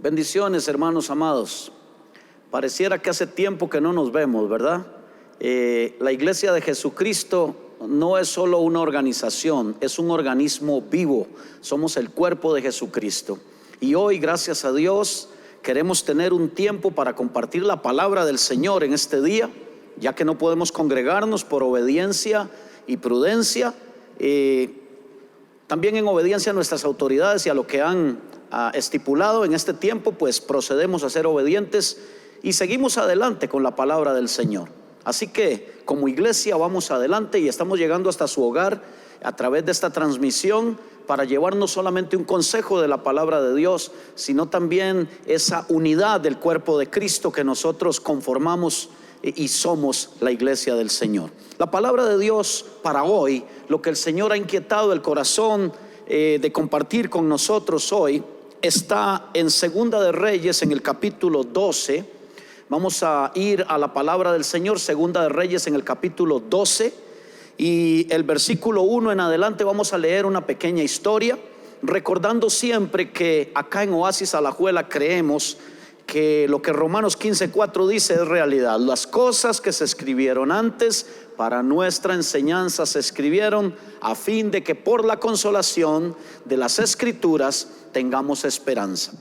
Bendiciones, hermanos amados. Pareciera que hace tiempo que no nos vemos, ¿verdad? La Iglesia de Jesucristo no es solo una organización, es un organismo vivo. Somos el cuerpo de Jesucristo. Y hoy, gracias a Dios, queremos tener un tiempo para compartir la palabra del Señor en este día, ya que no podemos congregarnos por obediencia y prudencia, también en obediencia a nuestras autoridades y a lo que han estipulado en este tiempo, pues procedemos a ser obedientes y seguimos adelante con la palabra del Señor. Así que como iglesia vamos adelante y estamos llegando hasta su hogar a través de esta transmisión para llevar no solamente un consejo de la palabra de Dios, sino también esa unidad del cuerpo de Cristo que nosotros conformamos y somos la iglesia del Señor. La palabra de Dios para hoy, lo que el Señor ha inquietado el corazón de compartir con nosotros hoy, está en Segunda de Reyes, en el capítulo 12. Vamos a ir a la palabra del Señor, Segunda de Reyes en el capítulo 12, y el versículo 1 en adelante vamos a leer una pequeña historia, recordando siempre que acá en Oasis Alajuela creemos que lo que Romanos 15:4 dice es realidad. Las cosas que se escribieron antes para nuestra enseñanza se escribieron a fin de que por la consolación de las Escrituras tengamos esperanza.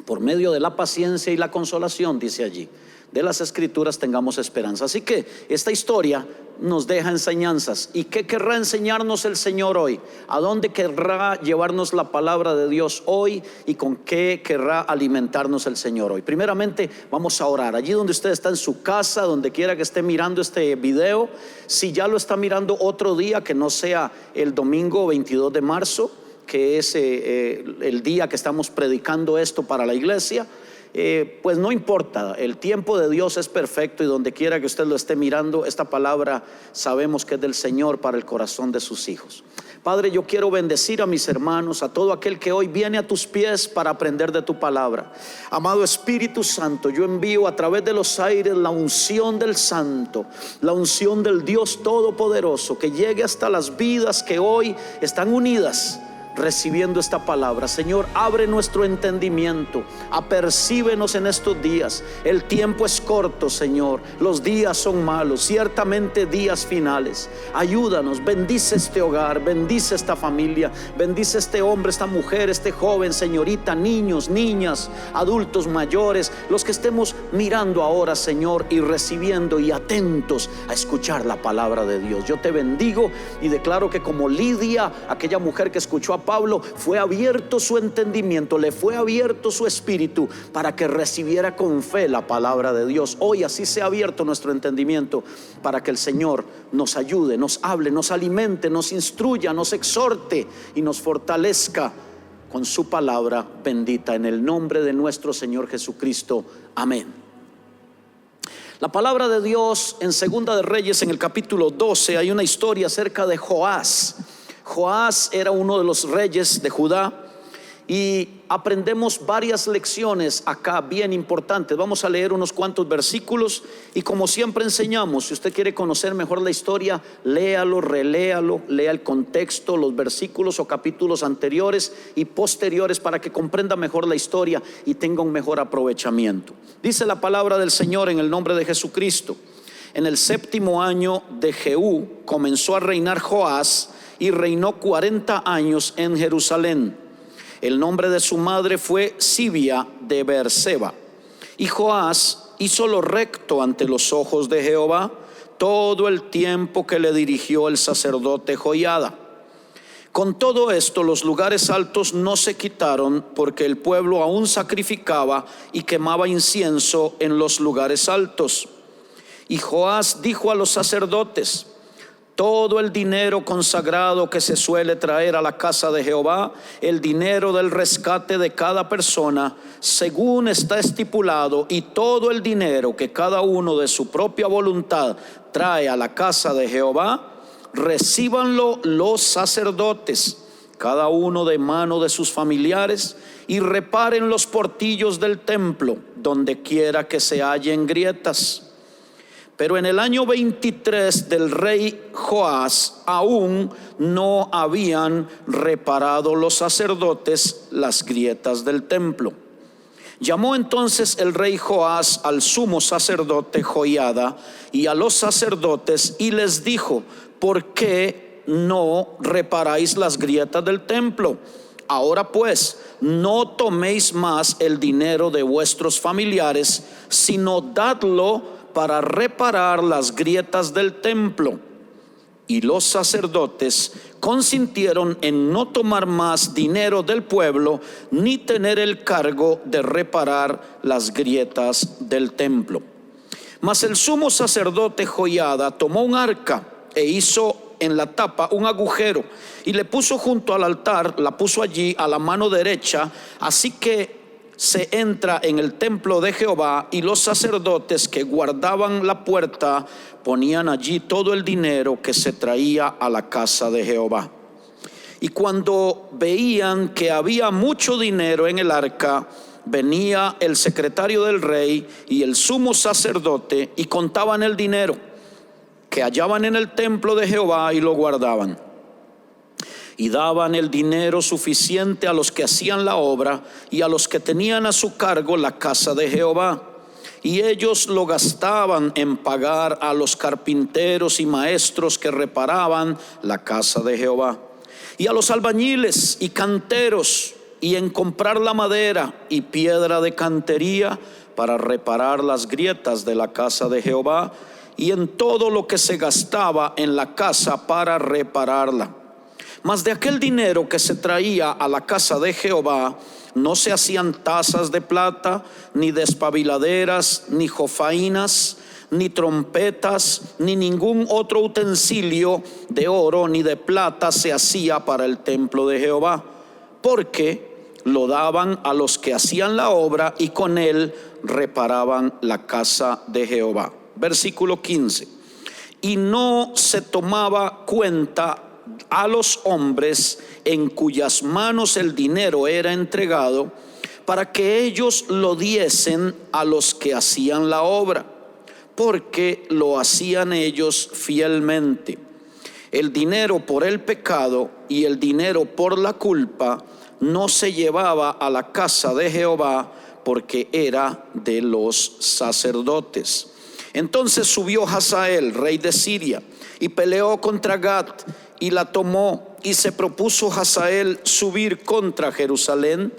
Por medio de la paciencia y la consolación, dice allí, de las Escrituras tengamos esperanza. Así que esta historia nos deja enseñanzas. ¿Y qué querrá enseñarnos el Señor hoy? ¿A dónde querrá llevarnos la palabra de Dios hoy? ¿Y con qué querrá alimentarnos el Señor hoy? Primeramente vamos a orar. Allí donde usted está en su casa, donde quiera que esté mirando este video, si ya lo está mirando otro día que no sea el domingo 22 de marzo, que es el día que estamos predicando esto para la iglesia, pues no importa, el tiempo de Dios es perfecto, y donde quiera que usted lo esté mirando, esta palabra sabemos que es del Señor para el corazón de sus hijos. Padre, yo quiero bendecir a mis hermanos, a todo aquel que hoy viene a tus pies para aprender de tu palabra. Amado Espíritu Santo, yo envío a través de los aires la unción del Santo, la unción del Dios Todopoderoso, que llegue hasta las vidas que hoy están unidas recibiendo esta palabra. Señor, abre nuestro entendimiento, apercíbenos en estos días. El tiempo es corto, Señor, los días son malos, ciertamente días finales. Ayúdanos, bendice este hogar, bendice esta familia, bendice este hombre, esta mujer, este joven, señorita, niños, niñas, adultos mayores, los que estemos mirando ahora, Señor, y recibiendo y atentos a escuchar la palabra de Dios. Yo te bendigo y declaro que como Lidia, aquella mujer que escuchó a Pablo, fue abierto su entendimiento, le fue abierto su espíritu para que recibiera con fe la palabra de Dios. Hoy así sea abierto nuestro entendimiento para que el Señor nos ayude, nos hable, nos alimente, nos instruya, nos exhorte y nos fortalezca con su palabra bendita, en el nombre de nuestro Señor Jesucristo. Amén. La palabra de Dios en Segunda de Reyes, en el capítulo 12, hay una historia acerca de Joás. Joás era uno de los reyes de Judá, y aprendemos varias lecciones acá bien importantes. Vamos a leer unos cuantos versículos, y como siempre enseñamos, si usted quiere conocer mejor la historia, léalo, reléalo, lea el contexto, los versículos o capítulos anteriores y posteriores, para que comprenda mejor la historia y tenga un mejor aprovechamiento. Dice la palabra del Señor en el nombre de Jesucristo: en el 7º año de Jehú comenzó a reinar Joás, y reinó 40 años en Jerusalén. El nombre de su madre fue Sibia de Beerseba. Y Joás hizo lo recto ante los ojos de Jehová todo el tiempo que le dirigió el sacerdote Joiada. Con todo esto, los lugares altos no se quitaron, porque el pueblo aún sacrificaba y quemaba incienso en los lugares altos. Y Joás dijo a los sacerdotes: todo el dinero consagrado que se suele traer a la casa de Jehová, el dinero del rescate de cada persona, según está estipulado, y todo el dinero que cada uno de su propia voluntad trae a la casa de Jehová, recíbanlo los sacerdotes, cada uno de mano de sus familiares, y reparen los portillos del templo, donde quiera que se hallen grietas. Pero en el año 23 del rey Joás, aún no habían reparado los sacerdotes las grietas del templo. Llamó entonces el rey Joás al sumo sacerdote Joiada y a los sacerdotes y les dijo: ¿por qué no reparáis las grietas del templo? Ahora pues, no toméis más el dinero de vuestros familiares, sino dadlo para reparar las grietas del templo. Y los sacerdotes consintieron en no tomar más dinero del pueblo, ni tener el cargo de reparar las grietas del templo. Mas el sumo sacerdote Joiada tomó un arca e hizo en la tapa un agujero y le puso junto al altar, la puso allí a la mano derecha, así que se entra en el templo de Jehová, y los sacerdotes que guardaban la puerta ponían allí todo el dinero que se traía a la casa de Jehová. Y cuando veían que había mucho dinero en el arca, venía el secretario del rey y el sumo sacerdote y contaban el dinero que hallaban en el templo de Jehová y lo guardaban. Y daban el dinero suficiente a los que hacían la obra y a los que tenían a su cargo la casa de Jehová. Y ellos lo gastaban en pagar a los carpinteros y maestros que reparaban la casa de Jehová, y a los albañiles y canteros, y en comprar la madera y piedra de cantería para reparar las grietas de la casa de Jehová, y en todo lo que se gastaba en la casa para repararla. Mas de aquel dinero que se traía a la casa de Jehová no se hacían tazas de plata, ni despabiladeras, ni jofainas, ni trompetas, ni ningún otro utensilio de oro ni de plata se hacía para el templo de Jehová, porque lo daban a los que hacían la obra y con él reparaban la casa de Jehová. Versículo 15. Y no se tomaba cuenta a los hombres en cuyas manos el dinero era entregado, para que ellos lo diesen a los que hacían la obra, porque lo hacían ellos fielmente. El dinero por el pecado y el dinero por la culpa no se llevaba a la casa de Jehová, porque era de los sacerdotes. Entonces subió Hazael, rey de Siria, y peleó contra Gat, y la tomó, y se propuso Hazael subir contra Jerusalén,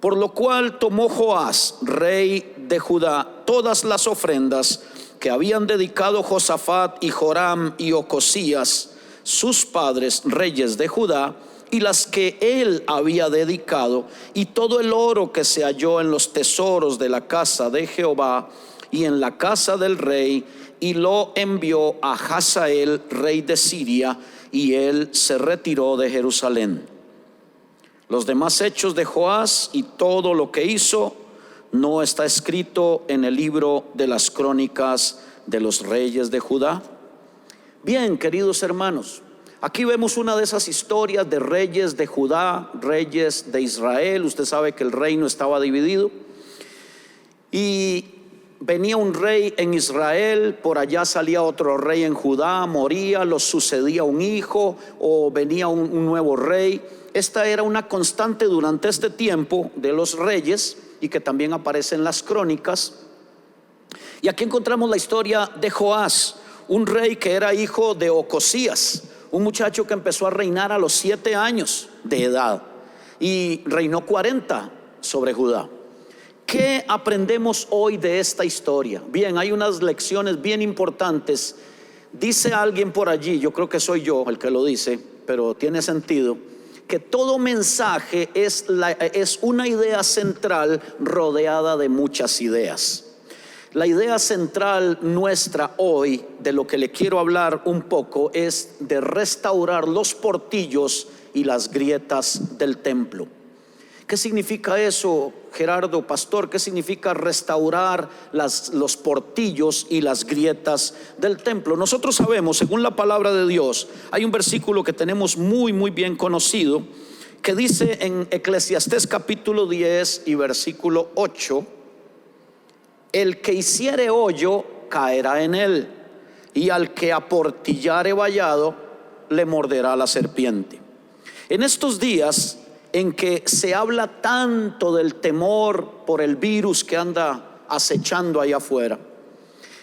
por lo cual tomó Joás, rey de Judá, todas las ofrendas que habían dedicado Josafat y Joram y Ocosías, sus padres, reyes de Judá, y las que él había dedicado, y todo el oro que se halló en los tesoros de la casa de Jehová y en la casa del rey, y lo envió a Hazael, rey de Siria, y él se retiró de Jerusalén. Los demás hechos de Joás y todo lo que hizo no está escrito en el libro de las crónicas de los reyes de Judá. Bien, queridos hermanos, aquí vemos una de esas historias de reyes de Judá, reyes de Israel. Usted sabe que el reino estaba dividido y venía un rey en Israel, por allá salía otro rey en Judá, moría, lo sucedía un hijo o venía un nuevo rey. Esta era una constante durante este tiempo de los reyes, y que también aparece en las crónicas. Y aquí encontramos la historia de Joás, un rey que era hijo de Ocosías, un muchacho que empezó a reinar a los 7 años de edad y reinó 40 sobre Judá. ¿Qué aprendemos hoy de esta historia? Bien, hay unas lecciones bien importantes. Dice alguien por allí, yo creo que soy yo el que lo dice, pero tiene sentido, que todo mensaje es una idea central rodeada de muchas ideas. La idea central nuestra hoy, de lo que le quiero hablar un poco, es de restaurar los portillos y las grietas del templo. ¿Qué significa eso, Gerardo, pastor? ¿Qué significa restaurar los portillos y las grietas del templo? Nosotros sabemos, según la palabra de Dios, hay un versículo que tenemos muy bien conocido, que dice en Eclesiastés capítulo 10 y versículo 8: el que hiciere hoyo caerá en él, y al que aportillare vallado le morderá la serpiente. En estos días en que se habla tanto del temor por el virus que anda acechando allá afuera.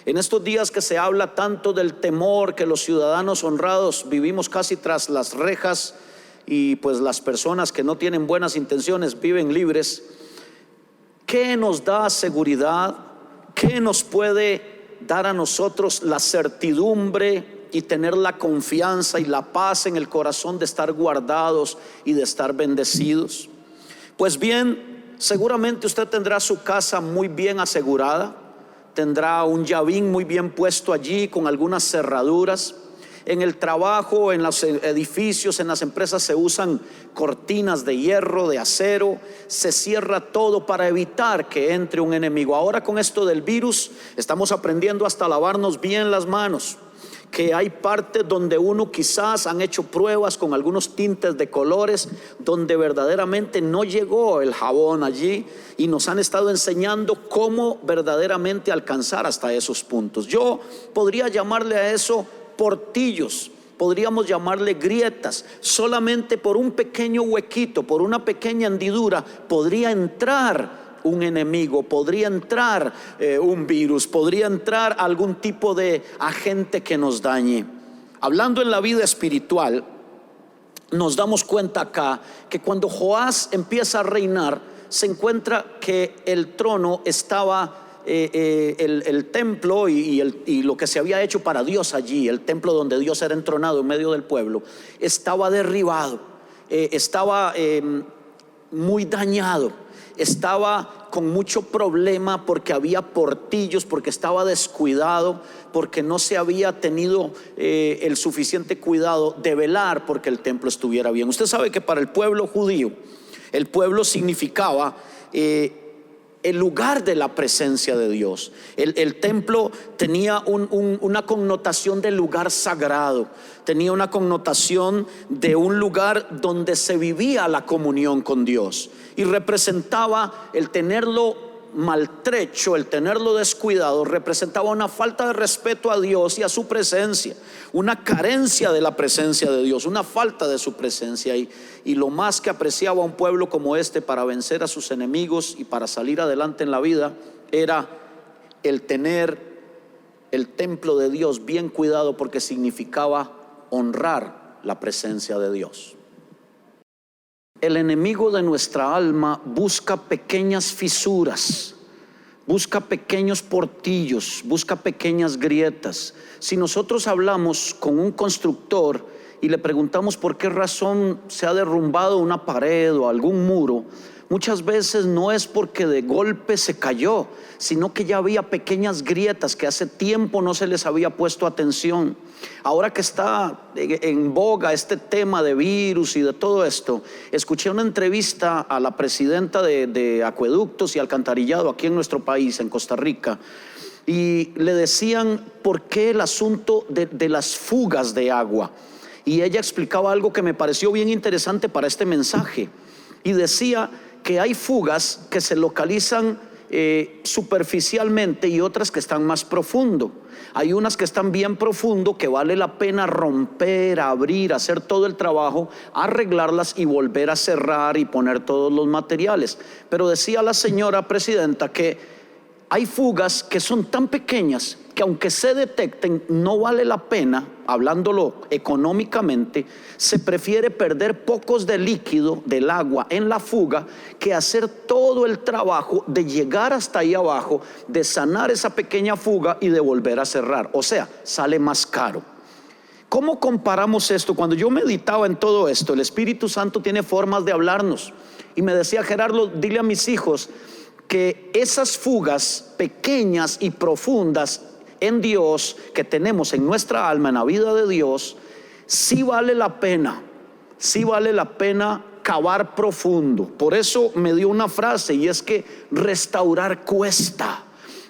En estos días que se habla tanto del temor, que los ciudadanos honrados vivimos casi tras las rejas y pues las personas que no tienen buenas intenciones viven libres. ¿Qué nos da seguridad? ¿Qué nos puede dar a nosotros la certidumbre y tener la confianza y la paz en el corazón de estar guardados y de estar bendecidos? Pues bien, seguramente usted tendrá su casa muy bien asegurada, tendrá un llavín muy bien puesto allí con algunas cerraduras. En el trabajo, en los edificios, en las empresas se usan cortinas de hierro, de acero, se cierra todo para evitar que entre un enemigo. Ahora con esto del virus estamos aprendiendo hasta lavarnos bien las manos, que hay partes donde uno quizás han hecho pruebas con algunos tintes de colores donde verdaderamente no llegó el jabón allí, y nos han estado enseñando cómo verdaderamente alcanzar hasta esos puntos. Yo podría llamarle a eso portillos, podríamos llamarle grietas. Solamente por un pequeño huequito, por una pequeña hendidura podría entrar un enemigo, podría entrar un virus, podría entrar algún tipo de agente que nos dañe. Hablando en la vida espiritual, nos damos cuenta acá que cuando Joás empieza a reinar, se encuentra que el trono estaba, el templo y lo que se había hecho para Dios allí, el templo donde Dios era entronado en medio del pueblo, estaba derribado, estaba muy dañado, estaba con mucho problema porque había portillos, porque estaba descuidado, porque no se había tenido el suficiente cuidado de velar porque el templo estuviera bien. Usted sabe que para el pueblo judío, el pueblo significaba el lugar de la presencia de Dios. El templo tenía una connotación de lugar sagrado, tenía una connotación de un lugar donde se vivía la comunión con Dios, y representaba el tenerlo maltrecho, el tenerlo descuidado, representaba una falta de respeto a Dios y a su presencia, una carencia de la presencia de Dios, una falta de su presencia. Y lo más que apreciaba un pueblo como este para vencer a sus enemigos y para salir adelante en la vida era el tener el templo de Dios bien cuidado, porque significaba honrar la presencia de Dios. El enemigo de nuestra alma busca pequeñas fisuras, busca pequeños portillos, busca pequeñas grietas. Si nosotros hablamos con un constructor y le preguntamos por qué razón se ha derrumbado una pared o algún muro, muchas veces no es porque de golpe se cayó, sino que ya había pequeñas grietas que hace tiempo no se les había puesto atención. Ahora que está en boga este tema de virus y de todo esto, escuché una entrevista a la presidenta de Acueductos y Alcantarillado aquí en nuestro país, en Costa Rica, y le decían por qué el asunto de las fugas de agua. Y ella explicaba algo que me pareció bien interesante para este mensaje, y decía que hay fugas que se localizan superficialmente y otras que están más profundo. Hay unas que están bien profundo, que vale la pena romper, abrir, hacer todo el trabajo, arreglarlas y volver a cerrar y poner todos los materiales. Pero decía la señora presidenta que hay fugas que son tan pequeñas que aunque se detecten, no vale la pena, hablándolo económicamente, se prefiere perder pocos de líquido del agua en la fuga que hacer todo el trabajo de llegar hasta ahí abajo, de sanar esa pequeña fuga y de volver a cerrar. O sea, sale más caro. ¿Cómo comparamos esto? Cuando yo meditaba en todo esto, el Espíritu Santo tiene formas de hablarnos y me decía: Gerardo, dile a mis hijos que esas fugas pequeñas y profundas en Dios que tenemos en nuestra alma, en la vida de Dios, sí vale la pena cavar profundo. Por eso me dio una frase, y es que restaurar cuesta.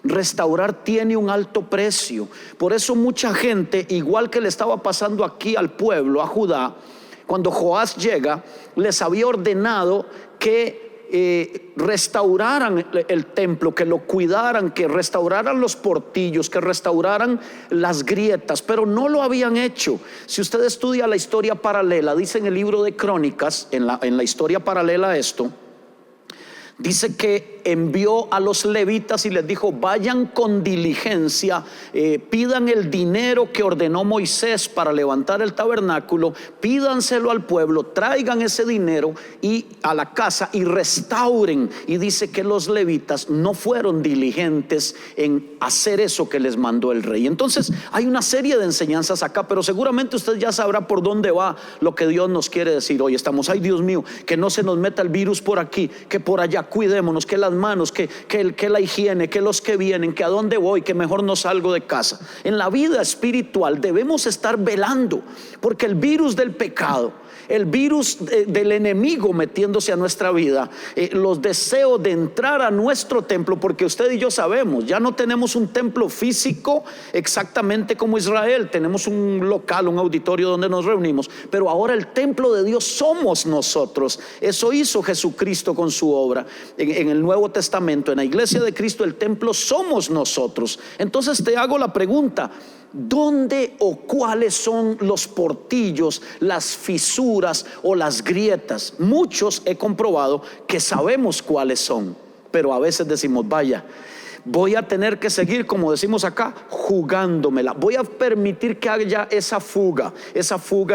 Restaurar tiene un alto precio. Por eso mucha gente, igual que le estaba pasando aquí al pueblo, a Judá, cuando Joás llega, les había ordenado que restauraran el templo, que lo cuidaran, que restauraran los portillos, que restauraran las grietas, pero no lo habían hecho. Si usted estudia la historia paralela, dice en el libro de Crónicas, en la historia paralela a esto, dice que envió a los levitas y les dijo: vayan con diligencia, pidan el dinero que ordenó Moisés para levantar el tabernáculo, pídanselo al pueblo, traigan ese dinero y a la casa y restauren. Y dice que los levitas no fueron diligentes en hacer eso que les mandó el rey. Entonces hay una serie de enseñanzas acá, pero seguramente usted ya sabrá por dónde va lo que Dios nos quiere decir hoy. Estamos: ay, Dios mío, que no se nos meta el virus por aquí, que por allá, cuidémonos, que las manos, que la higiene, que los que vienen, que a dónde voy, que mejor no salgo de casa. En la vida espiritual debemos estar velando, porque el virus del pecado, el virus del enemigo metiéndose a nuestra vida, los deseos de entrar a nuestro templo, porque usted y yo sabemos, ya no tenemos un templo físico exactamente como Israel, tenemos un local, un auditorio donde nos reunimos, pero ahora el templo de Dios somos nosotros. Eso hizo Jesucristo con su obra en el Nuevo Testamento. En la iglesia de Cristo el templo somos nosotros. Entonces te hago la pregunta: ¿dónde o cuáles son los portillos, las fisuras o las grietas? Muchos he comprobado que sabemos cuáles son, pero a veces decimos: vaya, voy a tener que seguir, como decimos acá, jugándomela. Voy a permitir que haya esa fuga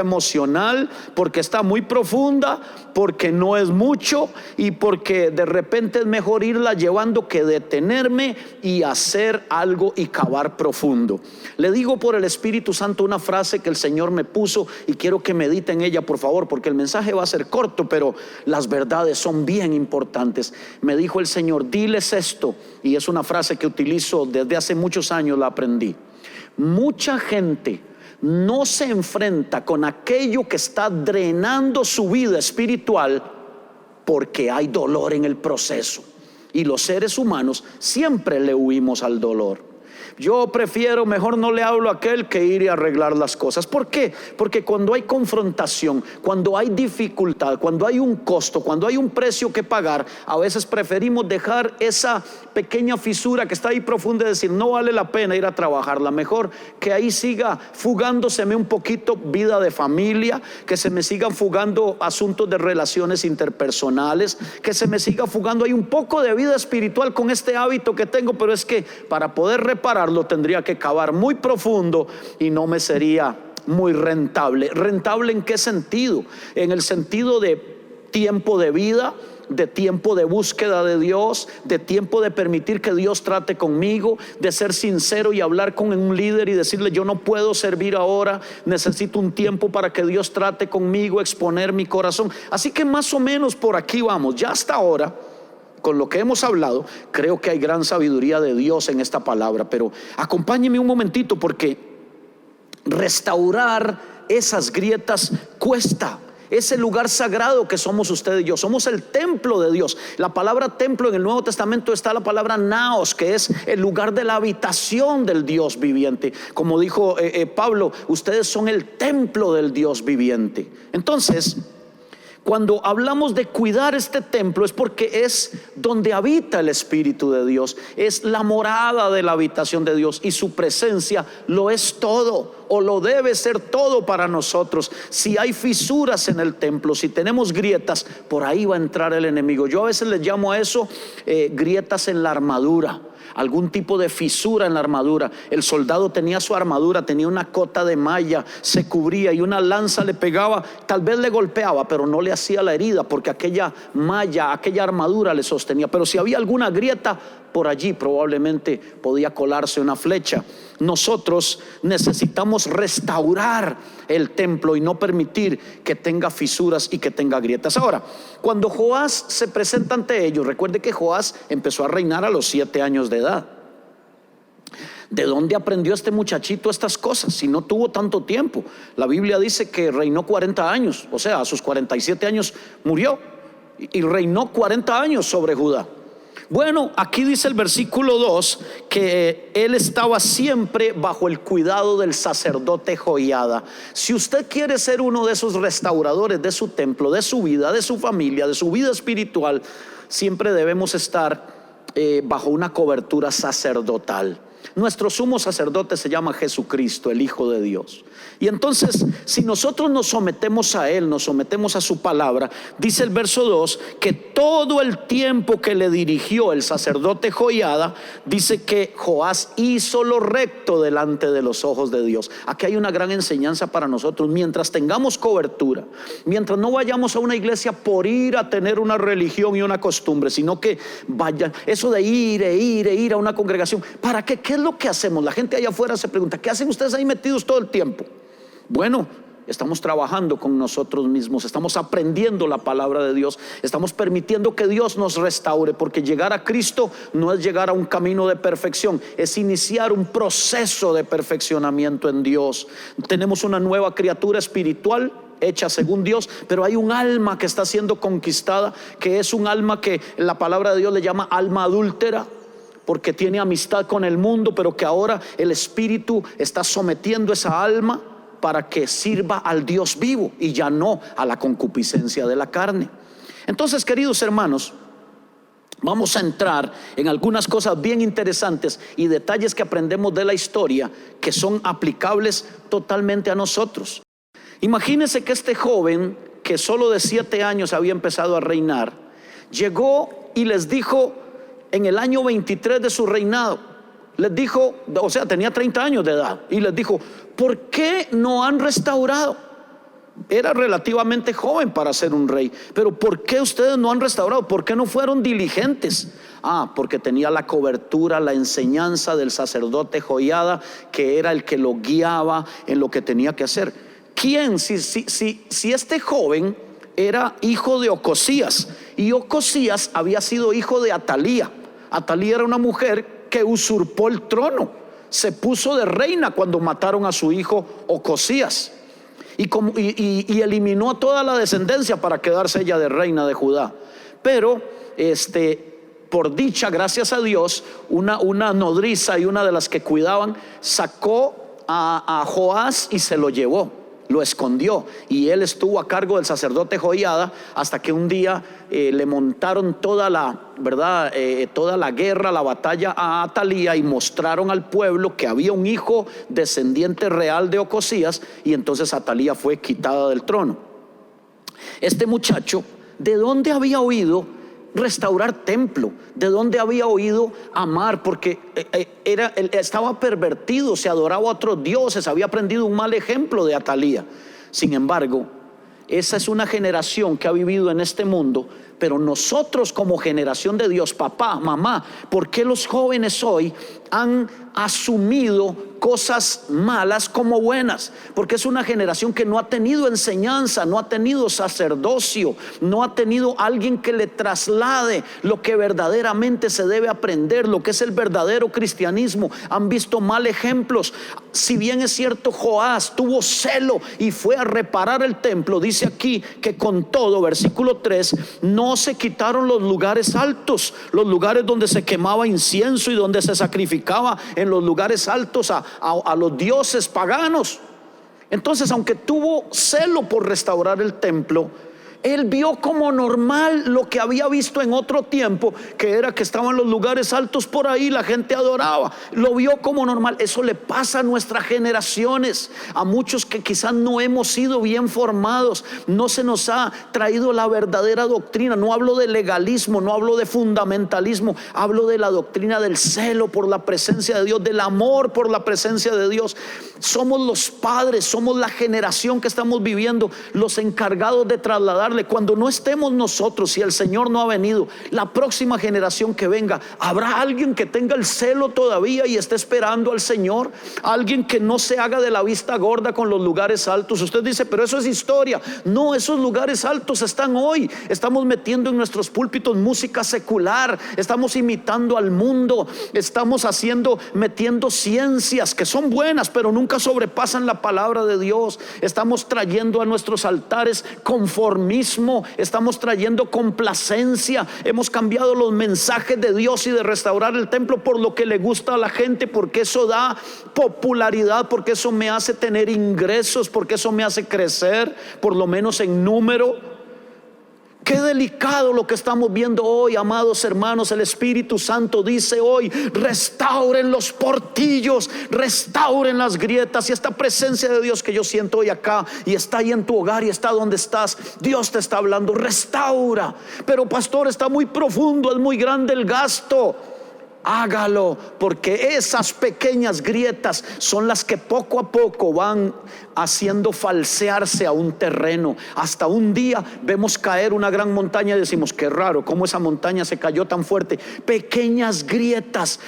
emocional, porque está muy profunda, porque no es mucho y porque de repente es mejor irla llevando que detenerme y hacer algo y cavar profundo. Le digo por el Espíritu Santo una frase que el Señor me puso y quiero que medite en ella, por favor, porque el mensaje va a ser corto, pero las verdades son bien importantes. Me dijo el Señor: diles esto, y es una frase que utilizo desde hace muchos años, la aprendí. Mucha gente no se enfrenta con aquello que está drenando su vida espiritual porque hay dolor en el proceso, y los seres humanos siempre le huimos al dolor. Yo prefiero, mejor no le hablo a aquel que ir y arreglar las cosas. ¿Por qué? Porque cuando hay confrontación, cuando hay dificultad, cuando hay un costo, cuando hay un precio que pagar, a veces preferimos dejar esa pequeña fisura que está ahí profunda y decir: no vale la pena ir a trabajarla, mejor que ahí siga fugándoseme un poquito vida de familia, que se me sigan fugando asuntos de relaciones interpersonales, que se me siga fugando ahí un poco de vida espiritual con este hábito que tengo, pero es que para poder repararlo tendría que cavar muy profundo y no me sería muy rentable. ¿Rentable en qué sentido? En el sentido de tiempo de vida, de tiempo de búsqueda de Dios, de tiempo de permitir que Dios trate conmigo, de ser sincero y hablar con un líder y decirle: yo no puedo servir ahora, necesito un tiempo para que Dios trate conmigo, exponer mi corazón. Así que más o menos por aquí vamos. Ya hasta ahora, con lo que hemos hablado, creo que hay gran sabiduría de Dios en esta palabra, pero acompáñeme un momentito, porque restaurar esas grietas cuesta. Ese lugar sagrado que somos usted y yo, somos el templo de Dios. La palabra templo en el Nuevo Testamento está la palabra naos, que es el lugar de la habitación del Dios viviente. Como dijo Pablo, ustedes son el templo del Dios viviente. Entonces, cuando hablamos de cuidar este templo, es porque es donde habita el Espíritu de Dios, es la morada de la habitación de Dios, y su presencia lo es todo, o lo debe ser todo para nosotros. Si hay fisuras en el templo, si tenemos grietas, por ahí va a entrar el enemigo. Yo a veces les llamo a eso grietas en la armadura. Algún tipo de fisura en la armadura. El soldado tenía su armadura, tenía una cota de malla, se cubría y una lanza le pegaba, tal vez le golpeaba, pero no le hacía la herida, porque aquella malla, aquella armadura le sostenía. Pero si había alguna grieta por allí, probablemente podía colarse una flecha. Nosotros necesitamos restaurar el templo y no permitir que tenga fisuras y que tenga grietas. Ahora, cuando Joás se presenta ante ellos, recuerde que Joás empezó a reinar a los 7 años de edad. ¿De dónde aprendió este muchachito estas cosas si no tuvo tanto tiempo? La Biblia dice que reinó 40 años, o sea, a sus 47 años murió y reinó 40 años sobre Judá. Bueno, aquí dice el versículo 2 que él estaba siempre bajo el cuidado del sacerdote Joiada. Si usted quiere ser uno de esos restauradores de su templo, de su vida, de su familia, de su vida espiritual, siempre debemos estar bajo una cobertura sacerdotal. Nuestro sumo sacerdote se llama Jesucristo, el Hijo de Dios. Y entonces, si nosotros nos sometemos a Él, nos sometemos a su palabra, dice el verso 2, que todo el tiempo que le dirigió el sacerdote Joiada, dice que Joás hizo lo recto delante de los ojos de Dios. Aquí hay una gran enseñanza para nosotros. Mientras tengamos cobertura, mientras no vayamos a una iglesia por ir a tener una religión y una costumbre, sino que vayan, eso de ir a una congregación, ¿para qué? ¿Qué es lo que hacemos? La gente allá afuera se pregunta, ¿qué hacen ustedes ahí metidos todo el tiempo? Bueno, estamos trabajando con nosotros mismos, estamos aprendiendo la palabra de Dios, estamos permitiendo que Dios nos restaure, porque llegar a Cristo no es llegar a un camino de perfección, es iniciar un proceso de perfeccionamiento en Dios. Tenemos una nueva criatura espiritual hecha según Dios, pero hay un alma que está siendo conquistada, que es un alma que la palabra de Dios le llama alma adúltera, porque tiene amistad con el mundo, pero que ahora el Espíritu está sometiendo esa alma para que sirva al Dios vivo y ya no a la concupiscencia de la carne. Entonces, queridos hermanos, vamos a entrar en algunas cosas bien interesantes y detalles que aprendemos de la historia que son aplicables totalmente a nosotros. Imagínense que este joven, que solo de 7 años había empezado a reinar, llegó y les dijo en el año 23 de su reinado, les dijo, o sea, tenía 30 años de edad, y les dijo, ¿por qué no han restaurado? Era relativamente joven para ser un rey, pero ¿por qué ustedes no han restaurado? ¿Por qué no fueron diligentes? Porque tenía la cobertura, la enseñanza del sacerdote Joiada, que era el que lo guiaba en lo que tenía que hacer. ¿Quién? Si este joven era hijo de Ocosías, y Ocosías había sido hijo de Atalía. Atalía era una mujer que usurpó el trono, se puso de reina cuando mataron a su hijo Ocosías, y eliminó a toda la descendencia para quedarse ella de reina de Judá. Pero por dicha, gracias a Dios, una nodriza y una de las que cuidaban sacó a Joás y se lo llevó, lo escondió, y él estuvo a cargo del sacerdote Joiada hasta que un día le montaron toda la guerra, la batalla a Atalía, y mostraron al pueblo que había un hijo descendiente real de Ocosías, y entonces Atalía fue quitada del trono. Este muchacho, ¿de dónde había oído restaurar templo? ¿De dónde había oído amar? Porque estaba pervertido, se adoraba a otros dioses, había aprendido un mal ejemplo de Atalía. Sin embargo, esa es una generación que ha vivido en este mundo, pero nosotros como generación de Dios, papá, mamá, ¿por qué los jóvenes hoy han asumido cosas malas como buenas? Porque es una generación que no ha tenido enseñanza, no ha tenido sacerdocio, no ha tenido alguien que le traslade lo que verdaderamente se debe aprender, lo que es el verdadero cristianismo. Han visto mal ejemplos. Si bien es cierto, Joás tuvo celo y fue a reparar el templo, dice aquí que con todo, versículo 3, no se quitaron los lugares altos, los lugares donde se quemaba incienso y donde se sacrificaba en los lugares altos a los dioses paganos. Entonces, aunque tuvo celo por restaurar el templo, él vio como normal lo que había visto en otro tiempo, que era que estaban los lugares altos por ahí, la gente adoraba, lo vio como normal. Eso le pasa a nuestras generaciones, a muchos que quizás no hemos sido bien formados, no se nos ha traído la verdadera doctrina. No hablo de legalismo, no hablo de fundamentalismo, hablo de la doctrina del celo por la presencia de Dios, del amor por la presencia de Dios. Somos los padres, somos la generación que estamos viviendo, los encargados de trasladarle. Cuando no estemos nosotros, si el Señor no ha venido, la próxima generación que venga, habrá alguien que tenga el celo todavía y esté esperando al Señor, alguien que no se haga de la vista gorda con los lugares altos. Usted dice, pero eso es historia. No, esos lugares altos están hoy. Estamos metiendo en nuestros púlpitos música secular, estamos imitando al mundo, estamos metiendo ciencias que son buenas, pero nunca sobrepasan la palabra de Dios. Estamos trayendo a nuestros altares conformismo, estamos trayendo complacencia. Hemos cambiado los mensajes de Dios y de restaurar el templo por lo que le gusta a la gente, porque eso da popularidad, porque eso me hace tener ingresos, porque eso me hace crecer, por lo menos en número. Qué delicado lo que estamos viendo hoy, amados hermanos. El Espíritu Santo dice hoy: restauren los portillos, restauren las grietas. Y esta presencia de Dios que yo siento hoy acá, y está ahí en tu hogar, y está donde estás, Dios te está hablando: restaura. Pero pastor, está muy profundo, es muy grande el gasto. Hágalo, porque esas pequeñas grietas son las que poco a poco van haciendo falsearse a un terreno. Hasta un día vemos caer una gran montaña y decimos: qué raro, cómo esa montaña se cayó tan fuerte. Pequeñas grietas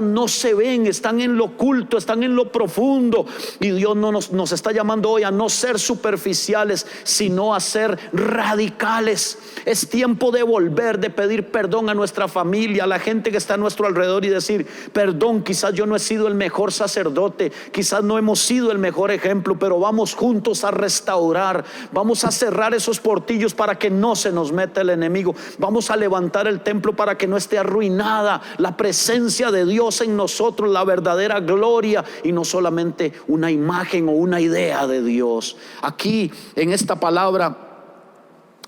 no se ven, están en lo oculto, están en lo profundo. Y Dios nos está llamando hoy a no ser superficiales, sino a ser radicales. Es tiempo de volver, de pedir perdón a nuestra familia, a la gente que está a nuestro alrededor, y decir: perdón, quizás yo no he sido el mejor sacerdote, quizás no hemos sido el mejor ejemplo, pero vamos juntos a restaurar, vamos a cerrar esos portillos para que no se nos meta el enemigo, vamos a levantar el templo para que no esté arruinada la presencia de Dios en nosotros, la verdadera gloria, y no solamente una imagen o una idea de Dios. Aquí en esta palabra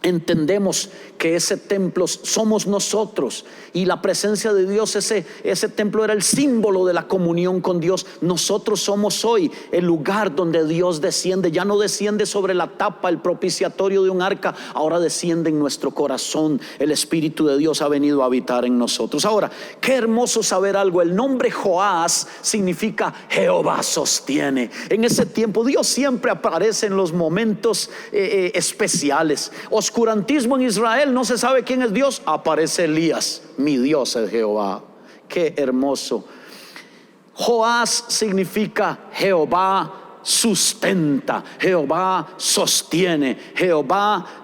entendemos que ese templo somos nosotros, y la presencia de Dios, ese templo era el símbolo de la comunión con Dios. Nosotros somos hoy el lugar donde Dios desciende. Ya no desciende sobre la tapa, el propiciatorio de un arca, ahora desciende en nuestro corazón. El Espíritu de Dios ha venido a habitar en nosotros. Ahora, qué hermoso saber algo: el nombre Joás significa Jehová sostiene. En ese tiempo Dios siempre aparece en los momentos especiales. Oscurantismo en Israel, no se sabe quién es Dios, aparece Elías: mi Dios es Jehová. Qué hermoso. Joás significa Jehová sustenta, Jehová sostiene, Jehová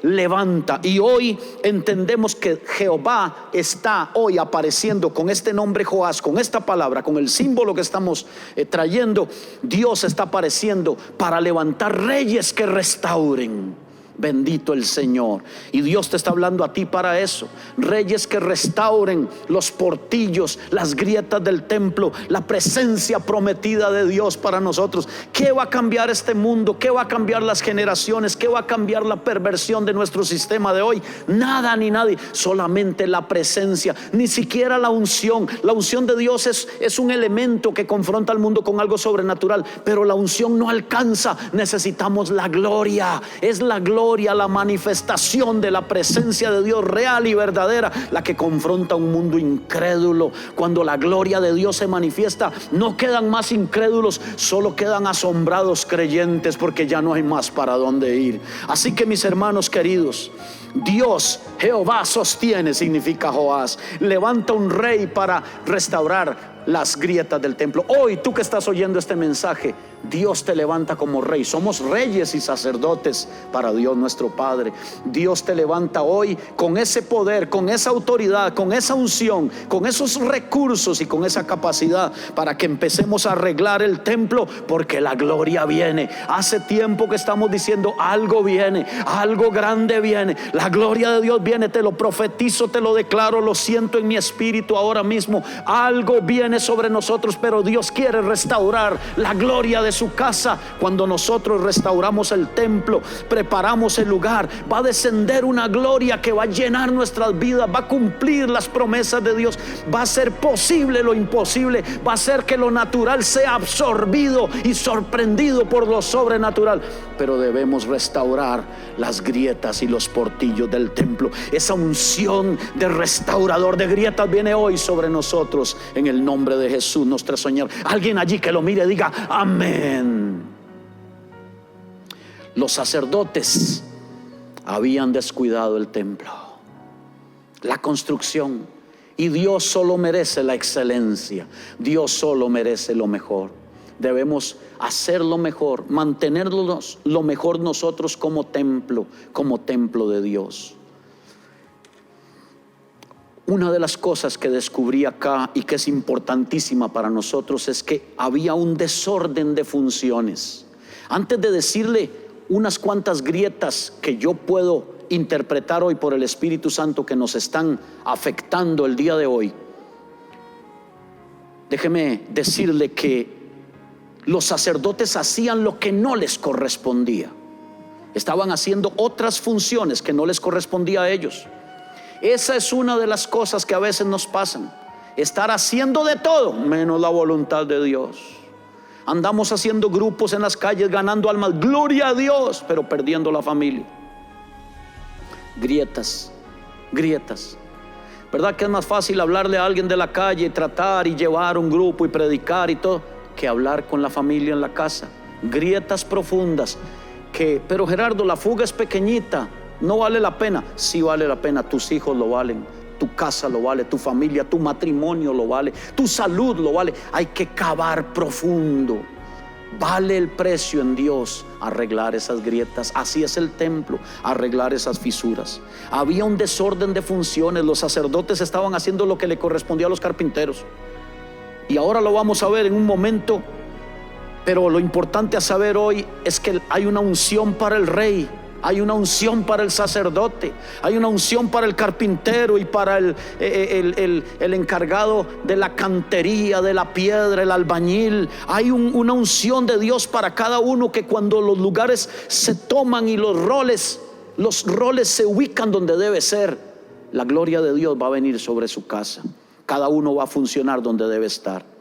levanta. Y hoy entendemos que Jehová está hoy apareciendo con este nombre Joás, con esta palabra, con el símbolo que estamos trayendo. Dios está apareciendo para levantar reyes que restauren. Bendito el Señor. Y Dios te está hablando a ti para eso: reyes que restauren los portillos, las grietas del templo, la presencia prometida de Dios para nosotros. ¿Qué va a cambiar este mundo? ¿Qué va a cambiar las generaciones? ¿Qué va a cambiar la perversión de nuestro sistema de hoy? Nada ni nadie, solamente la presencia, ni siquiera la unción. La unción de Dios es un elemento que confronta al mundo con algo sobrenatural, pero la unción no alcanza. Necesitamos la gloria. Es la gloria, la manifestación de la presencia de Dios real y verdadera, la que confronta a un mundo incrédulo. Cuando la gloria de Dios se manifiesta, no quedan más incrédulos, solo quedan asombrados creyentes, porque ya no hay más para dónde ir. Así que, mis hermanos queridos, Dios, Jehová sostiene, significa Joás. Levanta un rey para restaurar las grietas del templo. Hoy, tú que estás oyendo este mensaje, Dios te levanta como rey. Somos reyes y sacerdotes para Dios nuestro Padre. Dios te levanta hoy con ese poder, con esa autoridad, con esa unción, con esos recursos y con esa capacidad para que empecemos a arreglar el templo, porque la gloria viene. Hace tiempo que estamos diciendo: algo viene, algo grande viene, la gloria de Dios viene. Te lo profetizo, te lo declaro, lo siento en mi espíritu ahora mismo. Algo viene sobre nosotros, pero Dios quiere restaurar la gloria de su casa. Cuando nosotros restauramos el templo, preparamos el lugar, va a descender una gloria que va a llenar nuestras vidas, va a cumplir las promesas de Dios, va a ser posible lo imposible, va a hacer que lo natural sea absorbido y sorprendido por lo sobrenatural. Pero debemos restaurar las grietas y los portillos del templo. Esa unción de restaurador de grietas viene hoy sobre nosotros, en el nombre de Jesús nuestro Señor. Alguien allí que lo mire, diga amén. Los sacerdotes habían descuidado el templo, la construcción, y Dios solo merece la excelencia. Dios solo merece lo mejor. Debemos hacer lo mejor, mantenernos lo mejor nosotros como templo de Dios. Una de las cosas que descubrí acá y que es importantísima para nosotros es que había un desorden de funciones. Antes de decirle unas cuantas grietas que yo puedo interpretar hoy por el Espíritu Santo que nos están afectando el día de hoy, déjeme decirle que los sacerdotes hacían lo que no les correspondía. Estaban haciendo otras funciones que no les correspondía a ellos. Esa es una de las cosas que a veces nos pasan: estar haciendo de todo menos la voluntad de Dios. Andamos haciendo grupos en las calles, ganando almas, gloria a Dios, pero perdiendo la familia. Grietas, grietas. ¿Verdad que es más fácil hablarle a alguien de la calle y tratar y llevar un grupo y predicar y todo, que hablar con la familia en la casa? Grietas profundas pero Gerardo, la fuga es pequeñita, no vale la pena. Sí vale la pena, tus hijos lo valen, tu casa lo vale, tu familia, tu matrimonio lo vale, tu salud lo vale. Hay que cavar profundo. Vale el precio en Dios arreglar esas grietas. Así es el templo, arreglar esas fisuras. Había un desorden de funciones. Los sacerdotes estaban haciendo lo que le correspondía a los carpinteros, y ahora lo vamos a ver en un momento. Pero lo importante a saber hoy es que hay una unción para el rey, hay una unción para el sacerdote, hay una unción para el carpintero y para el encargado de la cantería, de la piedra, el albañil. Hay una unción de Dios para cada uno, que cuando los lugares se toman y los roles se ubican donde debe ser, la gloria de Dios va a venir sobre su casa. Cada uno va a funcionar donde debe estar.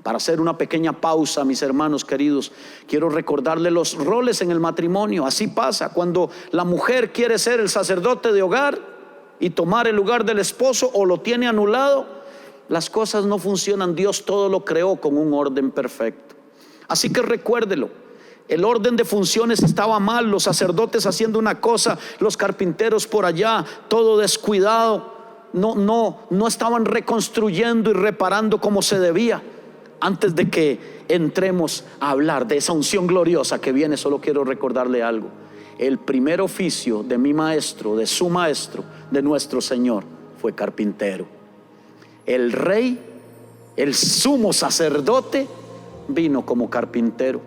Para hacer una pequeña pausa, mis hermanos queridos, quiero recordarle los roles en el matrimonio. Así pasa cuando la mujer quiere ser el sacerdote de hogar y tomar el lugar del esposo, o lo tiene anulado. Las cosas no funcionan. Dios todo lo creó con un orden perfecto. Así que recuérdelo, el orden de funciones estaba mal. Los sacerdotes haciendo una cosa, los carpinteros por allá, todo descuidado. No estaban reconstruyendo y reparando como se debía. Antes de que entremos a hablar de esa unción gloriosa que viene, solo quiero recordarle algo. El primer oficio de mi maestro, de su maestro, de nuestro Señor, fue carpintero. El rey, el sumo sacerdote, vino como carpintero,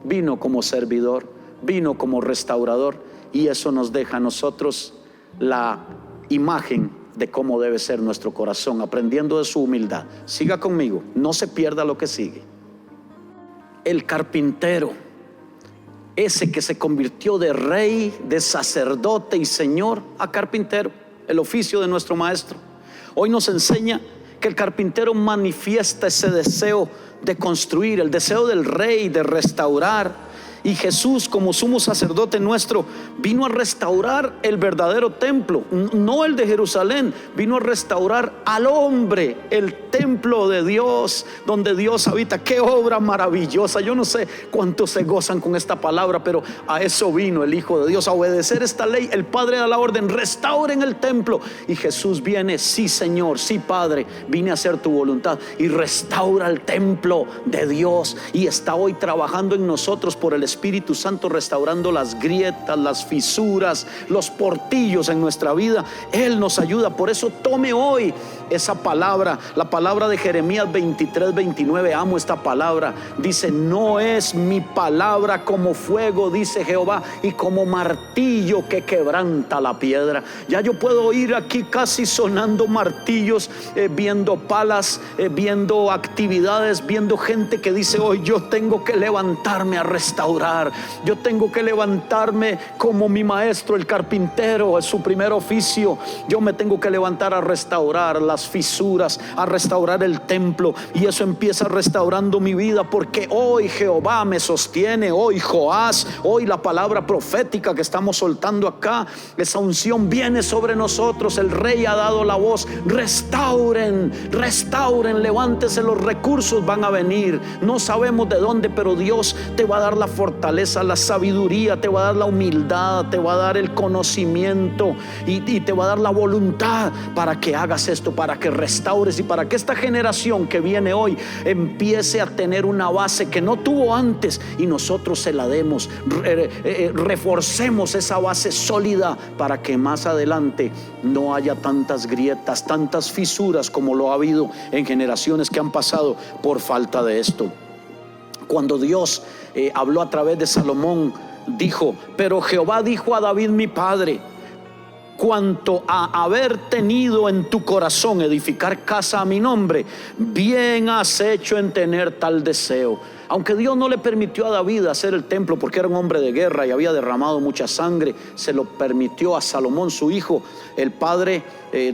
vino como servidor, vino como restaurador. Y eso nos deja a nosotros la imagen de cómo debe ser nuestro corazón, aprendiendo de su humildad. Siga conmigo, no se pierda lo que sigue. El carpintero, ese que se convirtió de rey, de sacerdote y señor a carpintero, el oficio de nuestro maestro, hoy nos enseña que el carpintero manifiesta ese deseo de construir, el deseo del rey de restaurar. Y Jesús, como sumo sacerdote nuestro, vino a restaurar el verdadero templo, no el de Jerusalén. Vino a restaurar al hombre, el templo de Dios, donde Dios habita. Qué obra maravillosa. Yo no sé cuántos se gozan con esta palabra, pero a eso vino el Hijo de Dios, a obedecer esta ley. El Padre da la orden: restauren el templo. Y Jesús viene: sí, Señor, sí, Padre, vine a hacer tu voluntad. Y restaura el templo de Dios, y está hoy trabajando en nosotros por el Espíritu Santo, restaurando las grietas, las fisuras, los portillos en nuestra vida. Él nos ayuda. Por eso tome hoy esa palabra, la palabra de Jeremías 23:29. Amo esta palabra. Dice: no es mi palabra como fuego, dice Jehová, y como martillo que quebranta la piedra. Ya yo puedo oír aquí casi sonando martillos, viendo palas, viendo actividades, viendo gente que dice: hoy yo tengo que levantarme a restaurar. Yo tengo que levantarme como mi maestro, el carpintero, es su primer oficio. Yo me tengo que levantar a restaurar las fisuras, a restaurar el templo. Y eso empieza restaurando mi vida, porque hoy Jehová me sostiene. Hoy Joás, hoy la palabra profética que estamos soltando acá, esa unción viene sobre nosotros. El rey ha dado la voz: restauren, restauren, levántese. Los recursos van a venir, no sabemos de dónde, pero Dios te va a dar la fortaleza, la sabiduría, te va a dar la humildad, te va a dar el conocimiento y te va a dar la voluntad para que hagas esto, para que restaures y para que esta generación que viene hoy empiece a tener una base que no tuvo antes, y nosotros se la demos, reforcemos esa base sólida para que más adelante no haya tantas grietas, tantas fisuras como lo ha habido en generaciones que han pasado por falta de esto. Cuando Dios habló a través de Salomón, dijo: pero Jehová dijo a David mi padre: cuanto a haber tenido en tu corazón edificar casa a mi nombre, bien has hecho en tener tal deseo. Aunque Dios no le permitió a David hacer el templo porque era un hombre de guerra y había derramado mucha sangre, se lo permitió a Salomón su hijo. El Padre,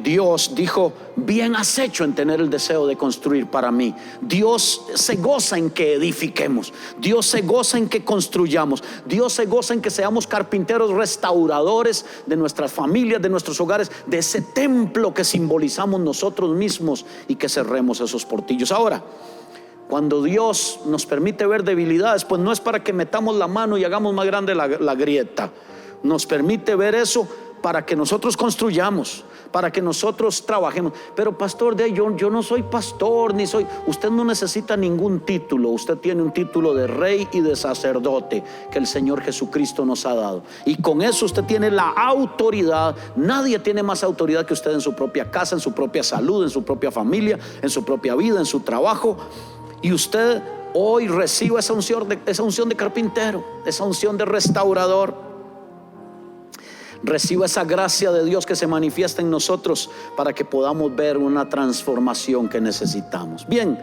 Dios dijo: bien has hecho en tener el deseo de construir para mí. Dios se goza en que edifiquemos, Dios se goza en que construyamos, Dios se goza en que seamos carpinteros restauradores de nuestras familias, de nuestros hogares, de ese templo que simbolizamos nosotros mismos, y que cerremos esos portillos. Ahora, cuando Dios nos permite ver debilidades, pues no es para que metamos la mano y hagamos más grande la grieta. Nos permite ver eso para que nosotros construyamos, para que nosotros trabajemos. Pero pastor, yo no soy pastor, ni soy. Usted no necesita ningún título. Usted tiene un título de rey y de sacerdote que el Señor Jesucristo nos ha dado, y con eso usted tiene la autoridad. Nadie tiene más autoridad que usted en su propia casa, en su propia salud, en su propia familia, en su propia vida, en su trabajo. Y usted hoy recibe esa unción de carpintero, esa unción de restaurador. Reciba esa gracia de Dios que se manifiesta en nosotros para que podamos ver una transformación que necesitamos. Bien,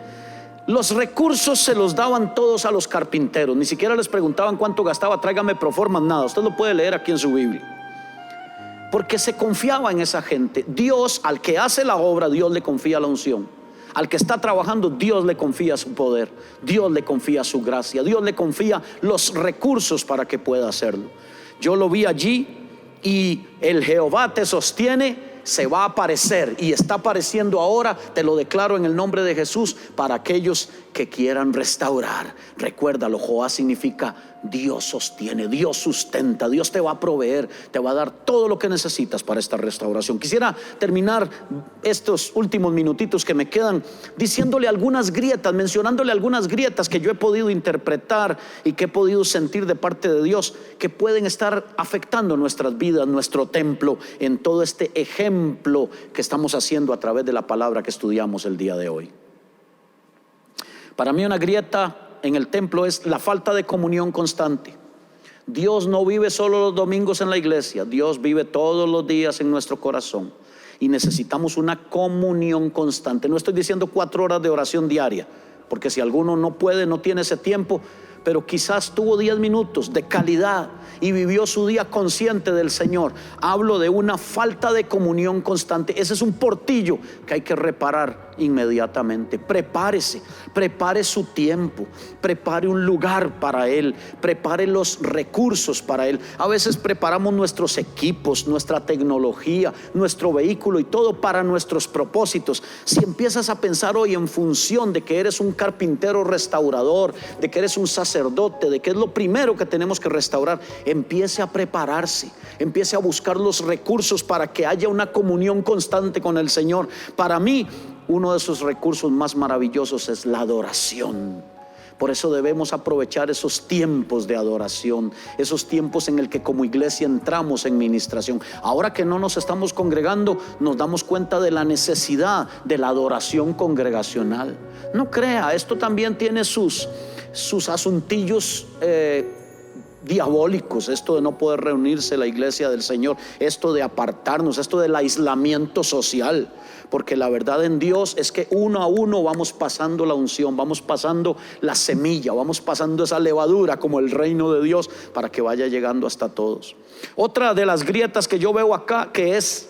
los recursos se los daban todos a los carpinteros. Ni siquiera les preguntaban cuánto gastaba: tráigame proformas, nada. Usted lo puede leer aquí en su Biblia. Porque se confiaba en esa gente. Dios, al que hace la obra, Dios le confía la unción. Al que está trabajando, Dios le confía su poder, Dios le confía su gracia, Dios le confía los recursos para que pueda hacerlo. Yo lo vi allí, y el Jehová te sostiene se va a aparecer, y está apareciendo ahora. Te lo declaro en el nombre de Jesús, para aquellos que quieran restaurar. Recuérdalo, Jehová significa Dios sostiene, Dios sustenta, Dios te va a proveer, te va a dar todo lo que necesitas para esta restauración. Quisiera terminar estos últimos minutitos que me quedan diciéndole algunas grietas, mencionándole algunas grietas que yo he podido interpretar y que he podido sentir de parte de Dios, que pueden estar afectando nuestras vidas, nuestro templo, en todo este ejemplo que estamos haciendo a través de la palabra que estudiamos el día de hoy. Para mí, una grieta en el templo es la falta de comunión constante. Dios no vive solo los domingos en la iglesia, Dios vive todos los días en nuestro corazón, y necesitamos una comunión constante. No estoy diciendo 4 horas de oración diaria, porque si alguno no puede, no tiene ese tiempo, pero quizás tuvo 10 minutos de calidad y vivió su día consciente del Señor. Hablo de una falta de comunión constante. Ese es un portillo que hay que reparar inmediatamente. Prepárese, prepare su tiempo, prepare un lugar para Él, prepare los recursos para Él. A veces preparamos nuestros equipos, nuestra tecnología, nuestro vehículo y todo para nuestros propósitos. Si empiezas a pensar hoy en función de que eres un carpintero restaurador, de que eres un sacerdote, de que es lo primero que tenemos que restaurar, empiece a prepararse, empiece a buscar los recursos para que haya una comunión constante con el Señor. Para mí, uno de esos recursos más maravillosos es la adoración. Por eso debemos aprovechar esos tiempos de adoración, esos tiempos en el que como iglesia entramos en ministración. Ahora que no nos estamos congregando, nos damos cuenta de la necesidad de la adoración congregacional. No crea, esto también tiene sus asuntillos diabólicos, esto de no poder reunirse la iglesia del Señor, esto de apartarnos, esto del aislamiento social. Porque la verdad en Dios es que uno a uno vamos pasando la unción, vamos pasando la semilla, vamos pasando esa levadura como el reino de Dios, para que vaya llegando hasta todos. Otra de las grietas que yo veo acá, que es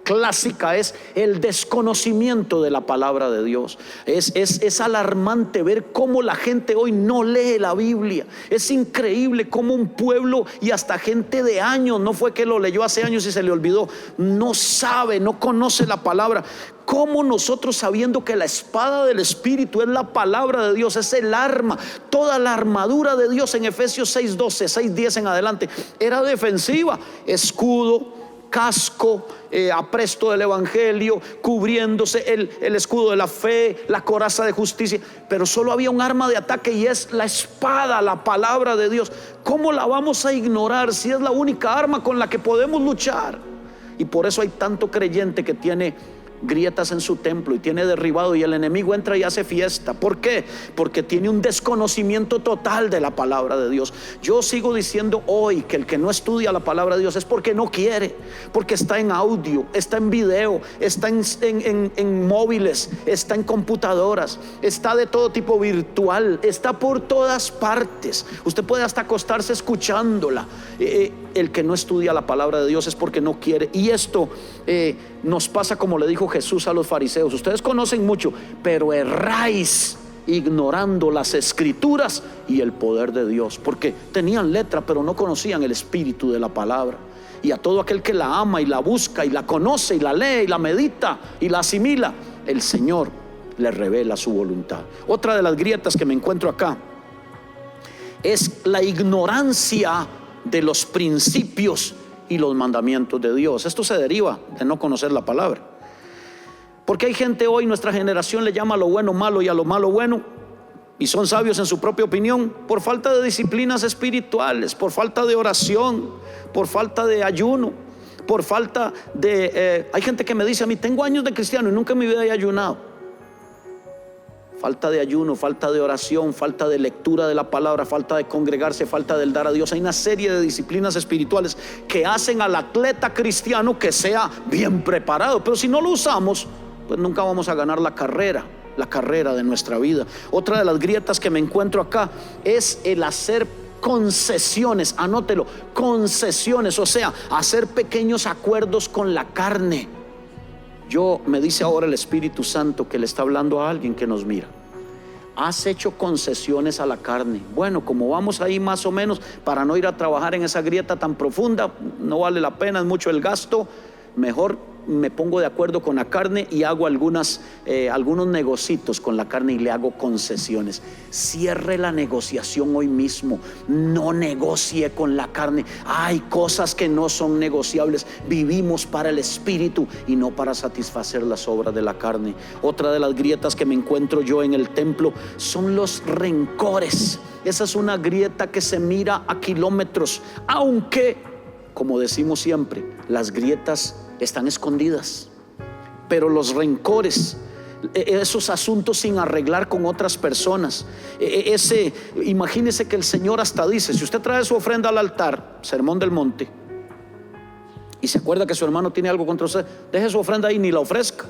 clásica, es el desconocimiento de la palabra de Dios. Es alarmante ver cómo la gente hoy no lee la Biblia. Es increíble cómo un pueblo, y hasta gente de años, no fue que lo leyó hace años y se le olvidó, no sabe, no conoce la palabra. Cómo nosotros, sabiendo que la espada del Espíritu es la palabra de Dios, es el arma, toda la armadura de Dios en Efesios 6:12, 6:10 en adelante, era defensiva: escudo, casco, apresto del evangelio, cubriéndose el escudo de la fe, la coraza de justicia. Pero solo había un arma de ataque, y es la espada, la palabra de Dios. ¿Cómo la vamos a ignorar si es la única arma con la que podemos luchar? Y por eso hay tanto creyente que tiene grietas en su templo y tiene derribado, y el enemigo entra y hace fiesta. ¿Por qué? Porque tiene un desconocimiento total de la palabra de Dios. Yo sigo diciendo hoy que el que no estudia la palabra de Dios es porque no quiere, porque está en audio, está en video, está en móviles, está en computadoras, está de todo tipo virtual, está por todas partes. Usted puede hasta acostarse escuchándola. El que no estudia la palabra de Dios es porque no quiere. Y esto nos pasa como le dijo Jesús a los fariseos: ustedes conocen mucho, pero erráis ignorando las escrituras y el poder de Dios. Porque tenían letra, pero no conocían el espíritu de la palabra. Y a todo aquel que la ama y la busca y la conoce y la lee y la medita y la asimila, el Señor le revela su voluntad. Otra de las grietas que me encuentro acá es la ignorancia de los principios y los mandamientos de Dios. Esto se deriva de no conocer la palabra. Porque hay gente hoy, nuestra generación le llama a lo bueno malo y a lo malo bueno, y son sabios en su propia opinión, por falta de disciplinas espirituales, por falta de oración, por falta de ayuno, por falta de... hay gente que me dice a mí: tengo años de cristiano y nunca en mi vida he ayunado. Falta de ayuno, falta de oración, falta de lectura de la palabra, falta de congregarse, falta del dar a Dios. Hay una serie de disciplinas espirituales que hacen al atleta cristiano que sea bien preparado, pero si no lo usamos, pues nunca vamos a ganar la carrera de nuestra vida. Otra de las grietas que me encuentro acá es el hacer concesiones. Anótelo: concesiones, o sea, hacer pequeños acuerdos con la carne. Me dice ahora el Espíritu Santo que le está hablando a alguien que nos mira: has hecho concesiones a la carne. Bueno, como vamos ahí más o menos, para no ir a trabajar en esa grieta tan profunda, no vale la pena, es mucho el gasto. Mejor me pongo de acuerdo con la carne y hago algunos negocitos con la carne y le hago concesiones. Cierre la negociación hoy mismo. No negocie con la carne. Hay cosas que no son negociables. Vivimos para el espíritu y no para satisfacer las obras de la carne. Otra de las grietas que me encuentro yo en el templo son los rencores. Esa es una grieta que se mira a kilómetros, aunque, como decimos siempre, las grietas están escondidas. Pero los rencores, esos asuntos sin arreglar con otras personas, imagínese que el Señor hasta dice: si usted trae su ofrenda al altar, Sermón del Monte, y se acuerda que su hermano tiene algo contra usted, deje su ofrenda ahí, ni la ofrezca.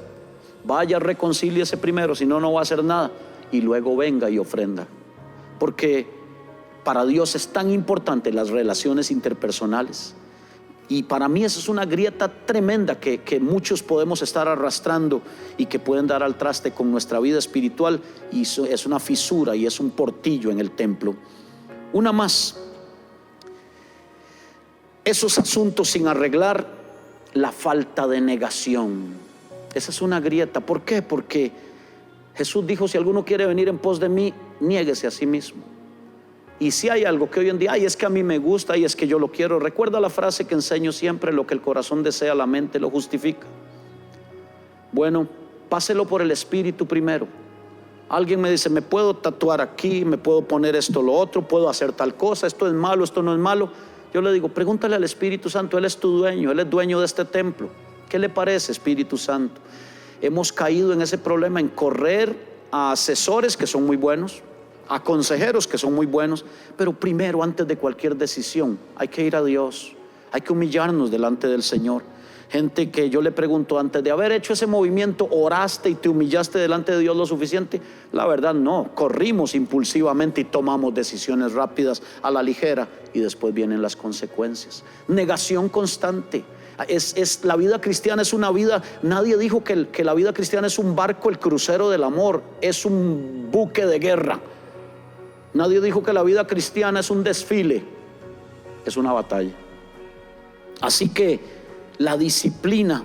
Vaya, reconcíliese primero, si no, no va a hacer nada, y luego venga y ofrenda. Porque para Dios es tan importante las relaciones interpersonales. Y para mí eso es una grieta tremenda que muchos podemos estar arrastrando y que pueden dar al traste con nuestra vida espiritual, y es una fisura y es un portillo en el templo. Una más: esos asuntos sin arreglar, la falta de negación. Esa es una grieta. ¿Por qué? Porque Jesús dijo: si alguno quiere venir en pos de mí, niéguese a sí mismo. Y si hay algo que hoy en día, es que a mí me gusta y es que yo lo quiero. Recuerda la frase que enseño siempre: lo que el corazón desea, la mente lo justifica. Bueno, páselo por el espíritu primero. Alguien me dice: me puedo tatuar aquí, me puedo poner esto, lo otro, puedo hacer tal cosa, esto es malo, esto no es malo. Yo le digo: pregúntale al Espíritu Santo. Él es tu dueño, Él es dueño de este templo. ¿Qué le parece, Espíritu Santo? Hemos caído en ese problema, en correr a asesores que son muy buenos, a consejeros que son muy buenos, pero primero, antes de cualquier decisión, hay que ir a Dios, hay que humillarnos delante del Señor. Gente que yo le pregunto: antes de haber hecho ese movimiento, ¿oraste y te humillaste delante de Dios lo suficiente? La verdad no, corrimos impulsivamente y tomamos decisiones rápidas a la ligera, y después vienen las consecuencias. Negación constante. La vida cristiana es una vida. Nadie dijo que la vida cristiana es un barco, el crucero del amor, es un buque de guerra. Nadie dijo que la vida cristiana es un desfile, es una batalla. Así que la disciplina,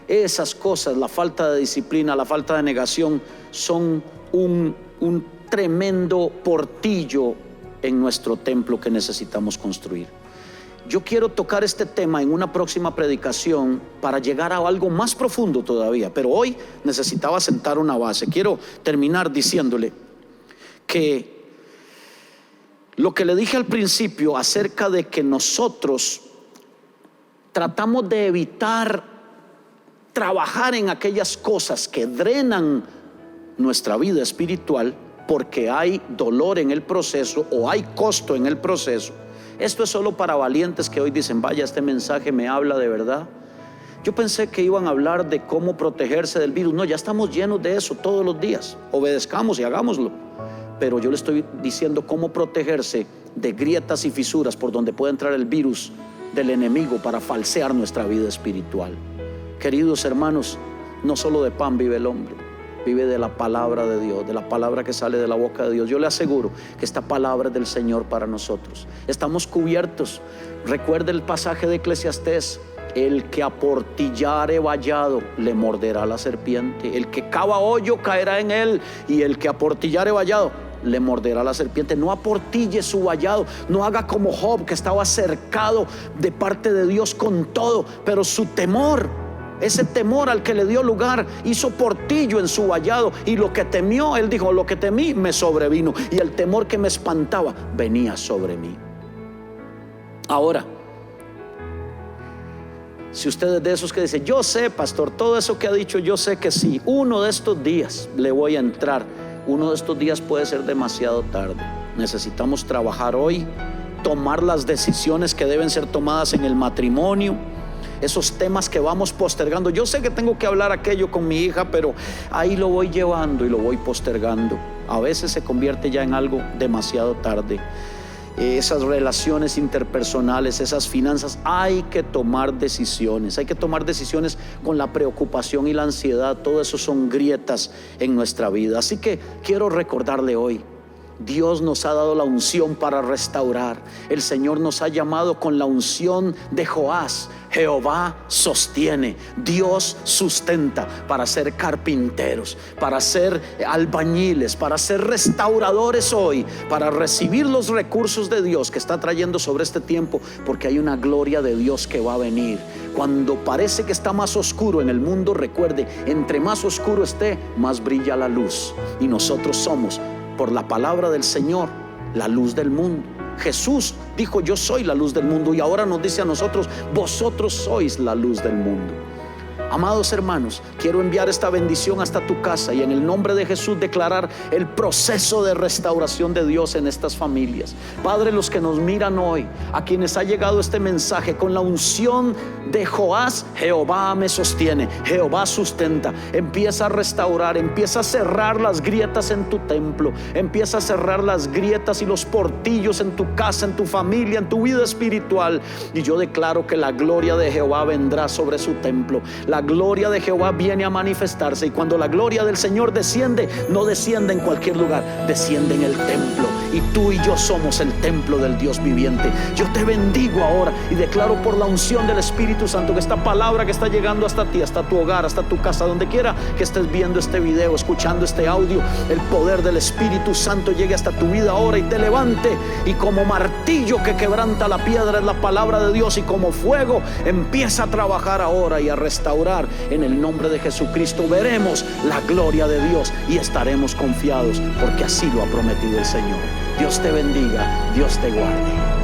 esas cosas, la falta de disciplina, la falta de negación, son un tremendo portillo en nuestro templo que necesitamos construir. Yo quiero tocar este tema en una próxima predicación para llegar a algo más profundo todavía, pero hoy necesitaba sentar una base. Quiero terminar diciéndole que lo que le dije al principio acerca de que nosotros tratamos de evitar trabajar en aquellas cosas que drenan nuestra vida espiritual, porque hay dolor en el proceso o hay costo en el proceso. Esto es solo para valientes que hoy dicen: vaya, este mensaje me habla de verdad. Yo pensé que iban a hablar de cómo protegerse del virus. No, ya estamos llenos de eso todos los días. Obedezcamos y hagámoslo. Pero yo le estoy diciendo cómo protegerse de grietas y fisuras por donde puede entrar el virus del enemigo para falsear nuestra vida espiritual. Queridos hermanos, no solo de pan vive el hombre, vive de la palabra de Dios, de la palabra que sale de la boca de Dios. Yo le aseguro que esta palabra es del Señor para nosotros. Estamos cubiertos. Recuerde el pasaje de Eclesiastés: el que aportillare vallado le morderá la serpiente, el que cava hoyo caerá en él, y el que aportillare vallado le morderá la serpiente. No aportille su vallado, no haga como Job, que estaba cercado de parte de Dios con todo, pero su temor, ese temor al que le dio lugar, hizo portillo en su vallado, y lo que temió, él dijo: lo que temí me sobrevino, y el temor que me espantaba venía sobre mí. Ahora, si usted es de esos que dice: yo sé, pastor, todo eso que ha dicho, yo sé que sí, uno de estos días le voy a entrar. Uno de estos días puede ser demasiado tarde. Necesitamos trabajar hoy, tomar las decisiones que deben ser tomadas en el matrimonio, esos temas que vamos postergando. Yo sé que tengo que hablar aquello con mi hija, pero ahí lo voy llevando y lo voy postergando. A veces se convierte ya en algo demasiado tarde. Esas relaciones interpersonales, esas finanzas, hay que tomar decisiones. Hay que tomar decisiones con la preocupación y la ansiedad. Todo eso son grietas en nuestra vida. Así que quiero recordarle hoy: Dios nos ha dado la unción para restaurar. El Señor nos ha llamado con la unción de Joás. Jehová sostiene, Dios sustenta, para ser carpinteros, para ser albañiles, para ser restauradores hoy, para recibir los recursos de Dios que está trayendo sobre este tiempo, porque hay una gloria de Dios que va a venir. Cuando parece que está más oscuro en el mundo, recuerde: entre más oscuro esté, más brilla la luz. Y nosotros somos, por la palabra del Señor, la luz del mundo. Jesús dijo: yo soy la luz del mundo, y ahora nos dice a nosotros: vosotros sois la luz del mundo. Amados hermanos, quiero enviar esta bendición hasta tu casa y en el nombre de Jesús declarar el proceso de restauración de Dios en estas familias. Padre, los que nos miran hoy, a quienes ha llegado este mensaje con la unción de Joás: Jehová me sostiene, Jehová sustenta. Empieza a restaurar, empieza a cerrar las grietas en tu templo, empieza a cerrar las grietas y los portillos en tu casa, en tu familia, en tu vida espiritual. Y yo declaro que la gloria de Jehová vendrá sobre su templo. La gloria de Jehová viene a manifestarse, y cuando la gloria del Señor desciende, no desciende en cualquier lugar, desciende en el templo, y tú y yo somos el templo del Dios viviente. Yo te bendigo ahora y declaro por la unción del Espíritu Santo que esta palabra que está llegando hasta ti, hasta tu hogar, hasta tu casa, donde quiera que estés viendo este video, escuchando este audio, el poder del Espíritu Santo llegue hasta tu vida ahora y te levante, y como martillo que quebranta la piedra es la palabra de Dios, y como fuego empieza a trabajar ahora y a restaurar. En el nombre de Jesucristo veremos la gloria de Dios y estaremos confiados, porque así lo ha prometido el Señor. Dios te bendiga, Dios te guarde.